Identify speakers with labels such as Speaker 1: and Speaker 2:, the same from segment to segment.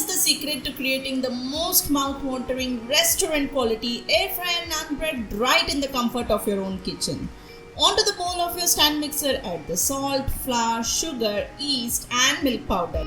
Speaker 1: the secret to creating the most mouth-watering restaurant quality air fryer naan bread right in the comfort of your own kitchen. Onto the bowl of your stand mixer, add the salt, flour, sugar, yeast and milk powder.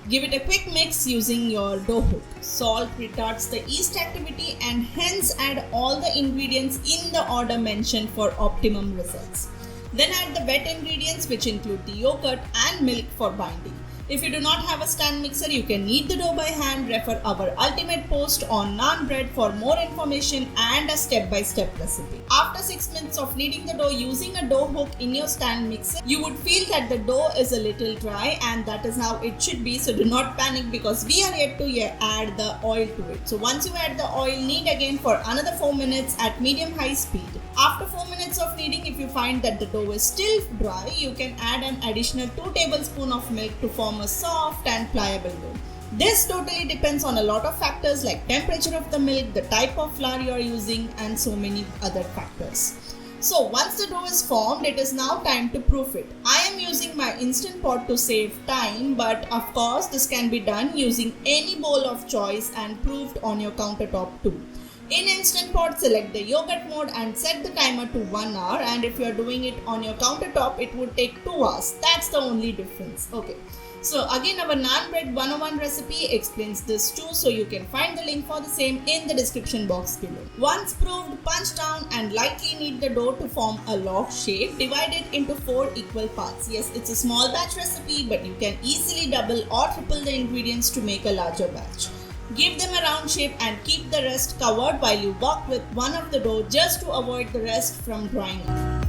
Speaker 1: Give it a quick mix using your dough hook. Salt retards the yeast activity and hence add all the ingredients in the order mentioned for optimum results. Then add the wet ingredients which include the yogurt and milk for binding. If you do not have a stand mixer, you can knead the dough by hand. Refer our ultimate post on naan bread for more information and a step-by-step recipe. After 6 minutes of kneading the dough using a dough hook in your stand mixer, you would feel that the dough is a little dry, and that is how it should be. So do not panic because we are yet to add the oil to it. So once you add the oil, knead again for another 4 minutes at medium-high speed. After 4 minutes of kneading, if you find that the dough is still dry, you can add an additional 2 tablespoons of milk to form a soft and pliable dough. This totally depends on a lot of factors like temperature of the milk, the type of flour you are using and so many other factors. So once the dough is formed, it is now time to proof it. I am using my Instant Pot to save time, but of course this can be done using any bowl of choice and proofed on your countertop too. In Instant Pot, select the yogurt mode and set the timer to 1 hour, and if you are doing it on your countertop, it would take 2 hours. That's the only difference. Okay. So again, our naan bread 101 recipe explains this too, so you can find the link for the same in the description box below. Once proofed, punch down and lightly knead the dough to form a log shape. Divide it into 4 equal parts. Yes, it's a small batch recipe, but you can easily double or triple the ingredients to make a larger batch. Give them a round shape and keep the rest covered while you work with one of the dough just to avoid the rest from drying out.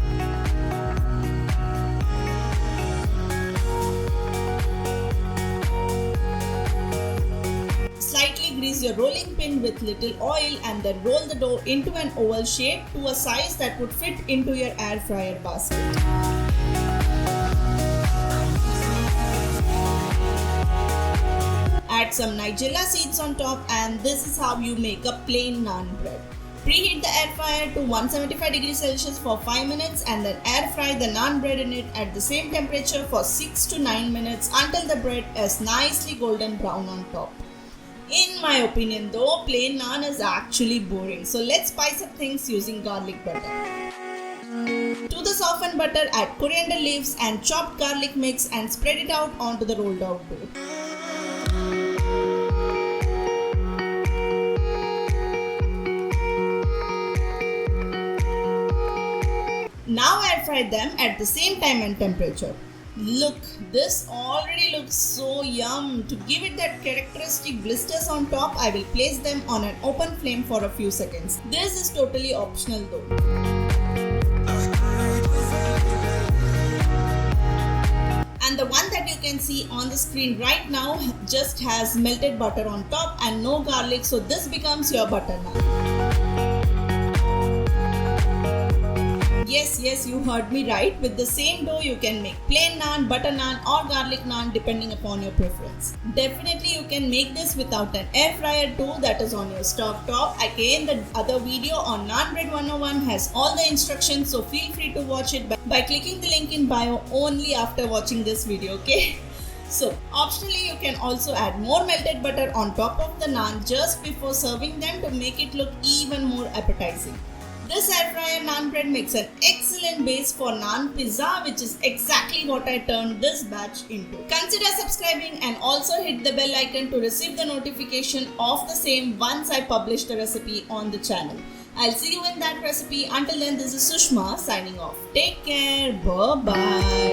Speaker 1: Slightly grease your rolling pin with little oil and then roll the dough into an oval shape to a size that would fit into your air fryer basket. Add some nigella seeds on top, and this is how you make a plain naan bread. Preheat the air fryer to 175 degrees Celsius for 5 minutes and then air fry the naan bread in it at the same temperature for 6 to 9 minutes until the bread is nicely golden brown on top. In my opinion though, plain naan is actually boring, so let's spice up things using garlic butter. To the softened butter, add coriander leaves and chopped garlic mix and spread it out onto the rolled out dough. Now air fry them at the same time and temperature. Look, this already looks so yum. To give it that characteristic blisters on top, I will place them on an open flame for a few seconds. This is totally optional though. And the one that you can see on the screen right now just has melted butter on top and no garlic, so this becomes your butter naan. Yes, you heard me right. With the same dough, you can make plain naan, butter naan or garlic naan depending upon your preference. Definitely you can make this without an air fryer too, that is on your stove top. Again, the other video on Naan Bread 101 has all the instructions, so feel free to watch it by clicking the link in bio only after watching this video, okay? So, optionally you can also add more melted butter on top of the naan just before serving them to make it look even more appetizing. This air fryer naan bread makes an excellent base for naan pizza, which is exactly what I turned this batch into. Consider subscribing and also hit the bell icon to receive the notification of the same once I publish the recipe on the channel. I'll see you in that recipe. Until then, this is Sushma signing off. Take care. Bye-bye.